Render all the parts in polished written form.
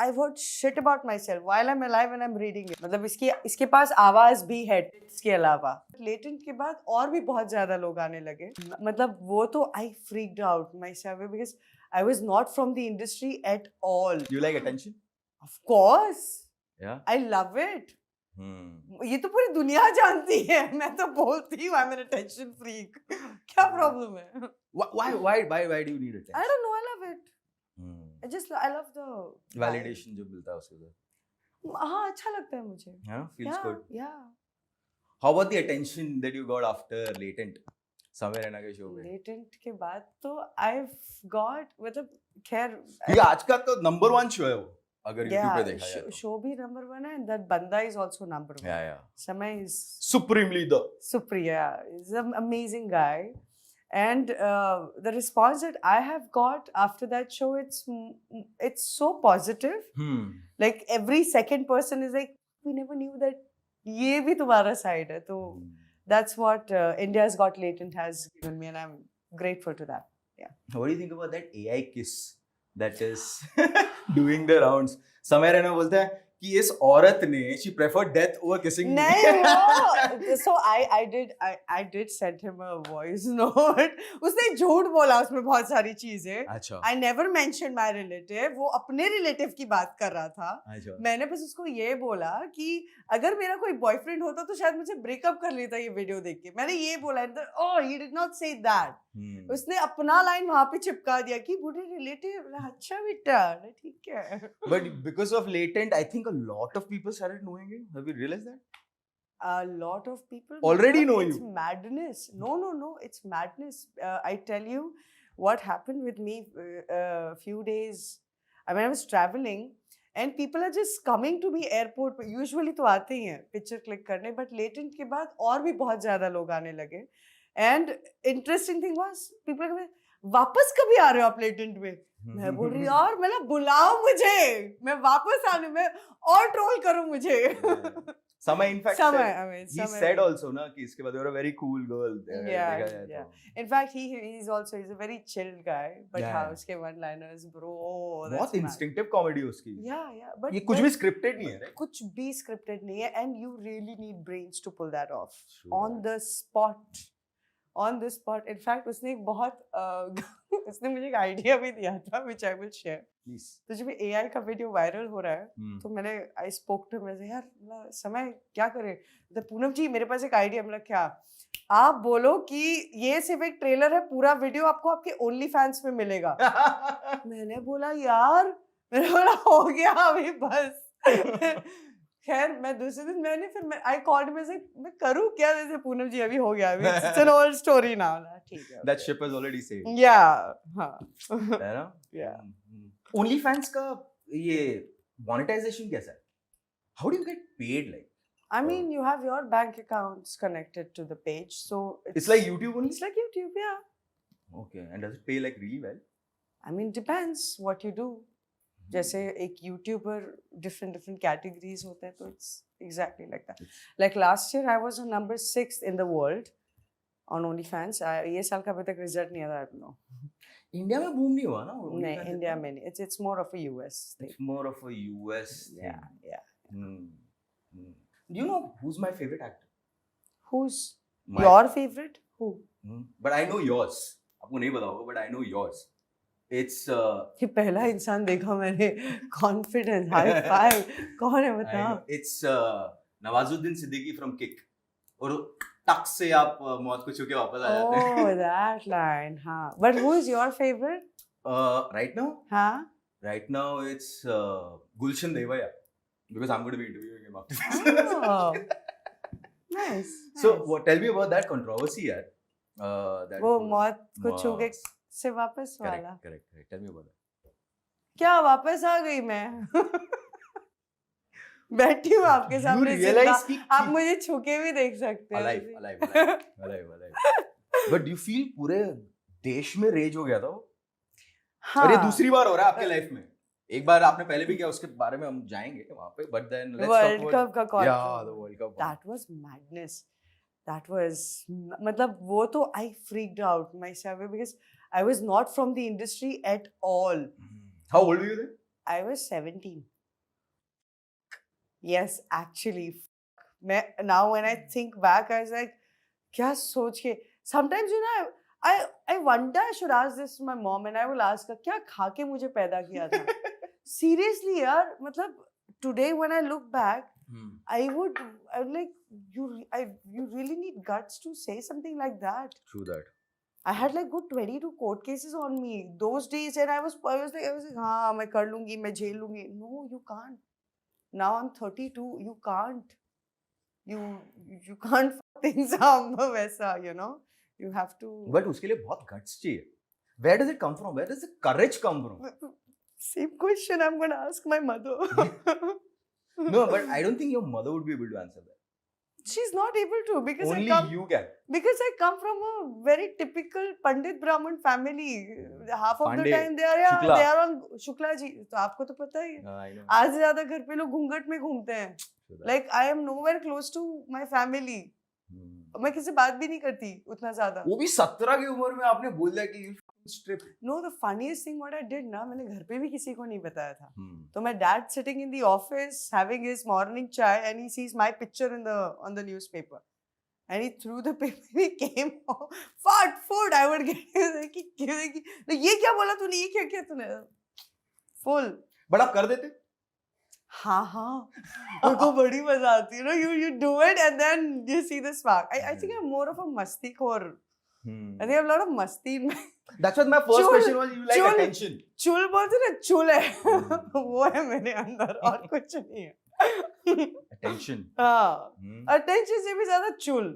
I've heard shit about myself while I'm alive and I'm reading it. मतलब इसके पास आवाज भी है इसके अलावा. Latent के बाद और भी बहुत ज़्यादा लोग आने लगे. मतलब वो तो I freaked out myself because I was not from the industry at all. You like attention? Of course. Yeah. I love it. ये तो पूरी दुनिया जानती है. मैं तो बोलती हूँ I'm an attention freak. क्या problem है? Why do you need attention? I don't know. I love it. I love the Validation जो मिलता है उसके साथ. हाँ अच्छा लगता है मुझे. Yeah, feels good. Yeah. How about the attention that you got after Latent? समय रहना के शो पे. Latent के बाद तो I've got मतलब खैर. ये आज का तो number 1 शो है वो. अगर YouTube पे देखा जाए. शो भी number 1 है. That बंदा is also number 1. Yeah. समय is Supremely the. Supriya is an amazing guy. And the response that I have got after that show, it's so positive. Like every second person is like, we never knew that ये भी तुम्हारा side है. तो that's what India's Got Latent has given me, and I'm grateful to that. Yeah. What do you think about that AI kiss that is doing the rounds? समय रहना बोलता है कि इस औरत ने she preferred death over kissing me. नहीं वो so I did send him a voice note. उसने झूठ बोला उसमें बहुत सारी चीजें. अच्छा. I never mentioned my relative. वो अपने relative की बात कर रहा था. अच्छा. मैंने बस उसको ये बोला कि अगर मेरा कोई बॉयफ्रेंड होता तो शायद मुझे ब्रेकअप कर लेता ये वीडियो देख के. मैंने ये बोला. Oh, he did not say that. उसने अपना लाइन वहां पे चिपका दिया कि बूढ़े रिलेटिव. अच्छा बेटा ठीक है. But because of Latent, I think a lot of people started knowing you. Have you realized that? A lot of people already know you. It's madness. No. It's madness. I tell you what happened with me a few days. I mean, I was traveling and people are just coming to me airport. Usually तो आते ही हैं picture click करने, but Latent के बाद और भी बहुत ज़्यादा लोग आने लगे. And interesting thing was people are going, वापस कभी आ रहे हो आप Latent में? मैं बोल रही यार मतलब बुलाओ मुझे, मैं वापस आने में और ट्रोल करो मुझे. समय in fact he said also ना कि इसके बाद you're a very cool girl. Yeah. In fact he's a very chill guy, but हाँ उसके one liners bro. बहुत instinctive comedy उसकी. Yeah. But ये कुछ भी scripted नहीं है. कुछ भी scripted नहीं है, and you really need brains to pull that off. On the spot. In fact, उसने एक बहुत उसने मुझे एक आइडिया भी दिया था which I will share. Please. तो जब AI का वीडियो वायरल हो रहा है तो मैंने I spoke to him. मैंने यार समय क्या करें. तो पूनम जी मेरे पास एक आइडिया. मतलब क्या आप बोलो कि ये सिर्फ एक ट्रेलर है, पूरा वीडियो आपको आपके ओनली फैंस में मिलेगा. मैंने बोला यार हो गया अभी बस. खैर मैं दूसरे दिन मैंने I called में से मैं करूँ क्या जैसे पूनम जी अभी हो गया अभी. It's an old story now. ठीक है. That ship has already sailed. Yeah. हाँ. है ना? Yeah. OnlyFans का ये monetization कैसा है? How do you get paid like? I mean, you have your bank accounts connected to the page, so it's like YouTube only. It's like YouTube, yeah. Okay, and does it pay like really well? I mean, depends what you do. जैसे एक YouTuber different categories होते हैं तो it's exactly like that. Like last year I was on number 6 in the world on OnlyFans. ये साल का अभी तक रिजल्ट नहीं आया. I don't know. इंडिया में बूम नहीं हुआ ना? नहीं इंडिया में नहीं. It's more of a US thing. It's more of a US thing. Yeah. Do you know who's my favorite actor? Who's your favorite? Who? But I know yours. आपको नहीं पता होगा, but I know yours. It's ये पहला इंसान देखा मैंने confidence high five. कौन है बता? It's Nawazuddin Siddiqui from Kick. और टक से आप मौत को छू के वापस आ जाते हैं. Oh, that line, हाँ. But who is your favorite? Right now? हाँ. Right now it's Gulshan Devaya because I'm going to be interviewing him after this. Oh, nice. So tell me about that controversy यार. वो मौत को छू के से वापस वाला. Correct. Tell me about that. क्या वापस आ गई मैं? बैठी हूँ आपके सामने जिंदा. आप मुझे छुके भी देख सकते हैं. Alive. But do you feel पूरे देश में रेज हो गया था वो? हाँ. और ये दूसरी बार हो रहा है आपके लाइफ में. एक बार आपने पहले भी किया, उसके बारे में हम जाएंगे वहाँ पे. But then let's talk about World Cup का call. Yeah, the World Cup. That was madness. That was मतलब वो तो I freaked out myself because I was not from the industry at all. How old were you then? I was 17. Yes, actually. Now when I think back, I was like, क्या सोच के? Sometimes you know, I wonder I should ask this to my mom and I will ask her, क्या खा के मुझे पैदा किया था? Seriously यार, मतलब today when I look back, I would like you really need guts to say something like that. True that. I had like good 22 court cases on me those days, and I was like, हाँ मैं कर लूँगी, मैं झेल लूँगी. No, you can't. Now I'm 32. You can't. You can't fuck things up वैसा, you know. You have to. But उसके लिए बहुत guts चाहिए. Where does it come from? Where does the courage come from? Same question I'm gonna ask my mother. No, but I don't think your mother would be able to answer that. She's not able to because Only you can. Because I come from a very typical Pandit Brahmin family. Half of the Pandey, time they are Shukla. they are on Shukla ji. तो आपको तो पता ही है. I know. आज ज्यादा घर पे लोग घूंघट में घूमते हैं. True that. Like I am nowhere close to my family. मैं किसी बात भी नहीं करती उतना ज्यादा. वो भी 17 की उम्र में आपने बोल दिया कि you strip. No, the funniest thing what I did ना, मैंने घर पे भी किसी को नहीं बताया था. Hmm. So my dad sitting in the office having his morning chai and he sees my picture on the newspaper. And he threw the paper. He came home. Fart food. I would get कि ये क्या बोला तूने? ये क्या किया तूने? Full. But आप कर देते? हाँ. उनको बड़ी मजा आती है. You do it and then you see the spark. I think I'm more of a मस्तीखोर. I think I have a lot of मस्ती in my. That's what my first चुल, question was. You like चुल. attention. चुल बोलते ना, चुल है. वो है मेरे अंदर और कुछ नहीं है. Attention. हाँ. Hmm. Attention से भी ज्यादा चुल.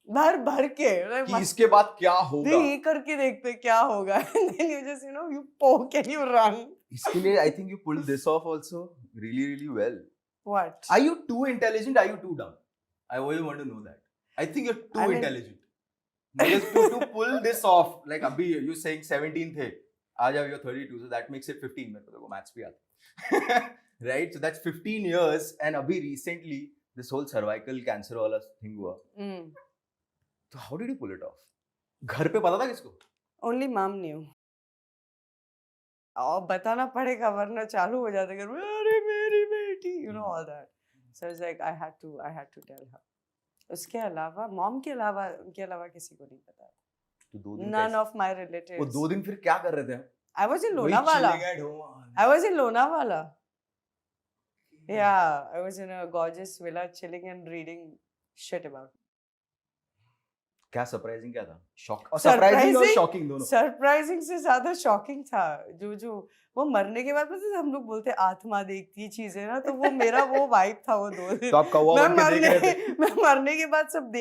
भर के. कि इसके बाद क्या होगा? ये करके देखते क्या होगा. And then you just you poke and you run. इसके लिए I think you pulled this off also really well. What? Are you too intelligent? Are you too dumb? I always want to know that. I think you're too intelligent. Because to pull this off, like अभी you saying 17 थे, आज you're 32, so that makes it 15. मेरे को तो maths भी आता. Right? So that's 15 years, and अभी recently this whole cervical cancer वाला thing हुआ. So how did you pull it off? घर पे पता था किसको? Only mom knew. और बताना पड़ेगा वरना चालू हो जाता है. अरे मेरी बेटी, you know all that. So it's like I had to tell her. उसके अलावा मॉम के अलावा उनके अलावा किसी को नहीं पता. तो 2 दिन None of my relatives. वो 2 दिन फिर क्या कर रहे थे? I was in Lonavala. I was in Lonavala. Yeah, I was in a gorgeous villa chilling and reading shit about. क्या सरप्राइजिंग क्या था? शॉक और सरप्राइजिंग और शॉकिंग दोनों. सरप्राइजिंग से ज्यादा शॉकिंग था. जो वो मरने के बाद पता है हम लोग बोलते आत्मा देखती है चीजें ना, तो वो मेरा वो वाइब था वो 2 दिन. तो आप कौवा बन के देख रहे थे? मैं मरने के बाद सब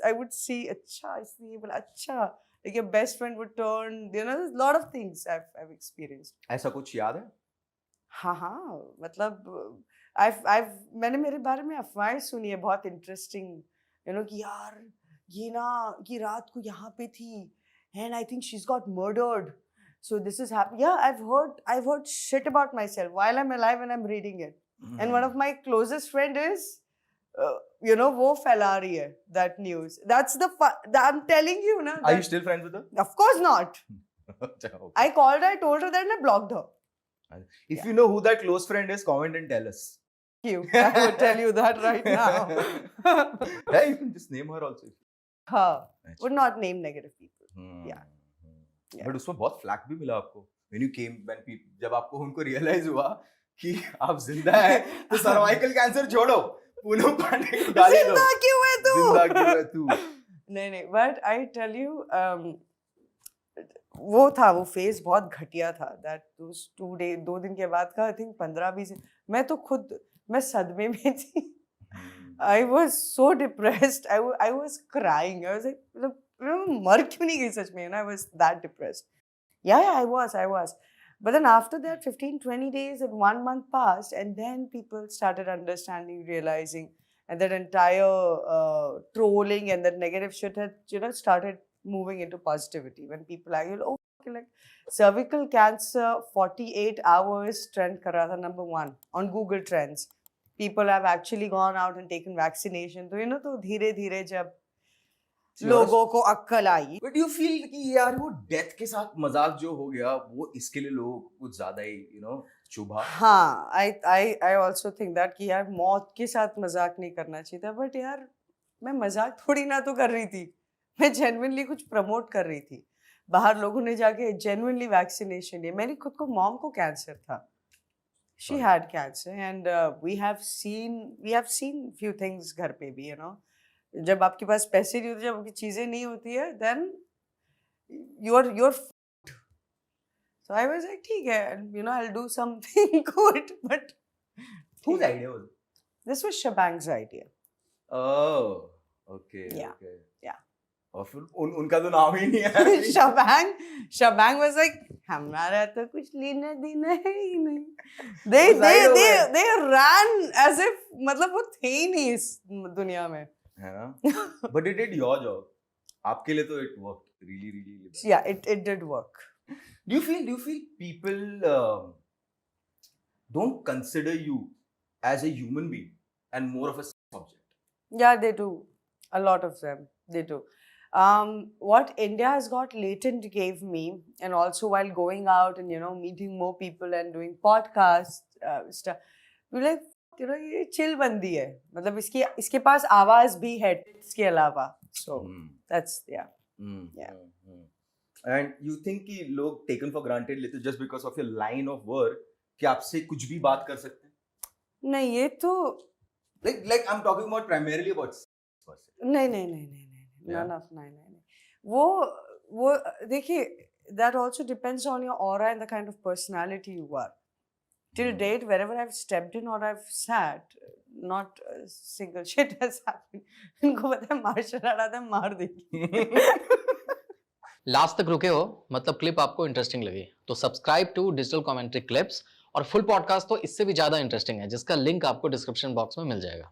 I would see अच्छा इसलिए बोला अच्छा, like your best friend would turn, you know, there's a lot of things I've experienced. ऐसा कुछ याद है? हाँ मतलब मैंने मेरे बारे में अफवाहें सुनी है बहुत इंटरेस्टिंग, you know, कि यार ये रात को यहाँ पे थी and I think she's got murdered, so this is happening. Yeah, I've heard shit about myself while I'm alive and I'm reading it. And one of my closest friend is you know वो फैला रही है that news. That's I'm telling you ना. Are you still friends with her? Of course not. I called her, I told her that and I blocked her. If you know who that close friend is, comment and tell us. I would tell you that right now. Yeah, you can just name her also. Would not name negative people. Yeah. But उसमें बहुत फ्लैक भी मिला आपको. When you came, जब आपको उनको realize हुआ कि आप जिंदा हैं, तो cervical cancer छोड़ो, पूनम पांडे को गाली दो. जिंदा क्यों है तू? नहीं. But I tell you, वो फेज बहुत घटिया था. That those 2 दिन के बाद का I think 15-20, मैं सदमे में थी. I was so depressed. I was crying. I was like, मर क्यों नहीं गई सच में? And I was that depressed. Yeah, I was. But then after that, 15-20 days and 1 month passed, and then people started understanding, realizing, and that entire trolling and that negative shit had, started moving into positivity. When people are like cervical cancer 48 hours trend कर रहा था number 1 on Google Trends. People have actually gone out and taken vaccination. तो तो धीरे-धीरे जब लोगों को अक्ल आई. But you feel कि यार वो डेथ के साथ मजाक जो हो गया वो इसके लिए लोग कुछ ज्यादा ही चुभा? हाँ, I also think that कि यार मौत के साथ मजाक नहीं करना चाहिए था, बट यार मैं मजाक थोड़ी ना तो कर रही थी, मैं जेन्युइनली कुछ प्रमोट कर रही थी। बाहर लोगों ने जाके जेन्युइनली वैक्सीनेशन लिए। मेरी खुद को मॉम को कैंसर था, she Sorry. had cancer, and we have seen few things घर पे भी, you know, जब आपके पास पैसे नहीं होते, जब आपकी चीजें नहीं होती है, then you're so I was like ठीक है, you know, I'll do something good, but Whose idea was it? this was Shabang's idea. Oh, okay, Yeah, okay. yeah. और फिर उनका तो नाम ही नहीं है। Shabang was like हमारा तो कुछ लेना देना है ही नहीं। They ran as if मतलब वो थे ही नहीं इस दुनिया में। है ना? But it did your job. आपके लिए तो it worked really well. Yeah, it did work. Do you feel people don't consider you as a human being and more of a subject? Yeah, they do. A lot of them, they do. What India has got latent gave me, and also while going out and, you know, meeting more people and doing podcasts stuff, we're like, you know, ये chill बंदी है, मतलब इसके पास आवाज भी है इसके अलावा, so that's yeah. And you think कि लोग taken for granted लेते just because of your line of work कि आपसे कुछ भी बात कर सकते हैं? नहीं, ये तो like I'm talking about primarily about नहीं Yeah. none of नहीं वो देखिए, that also depends on your aura and the kind of personality you are. Till date, wherever I've stepped in or I've sat, not a single shit has happened. इनको पता है martial art आता है, मार देगी। लास्ट तक रुके हो, मतलब क्लिप आपको इंटरेस्टिंग लगी, तो subscribe to digital commentary clips. और फुल पॉडकास्ट तो इससे भी ज्यादा इंटरेस्टिंग है, जिसका लिंक आपको डिस्क्रिप्शन बॉक्स में मिल जाएगा।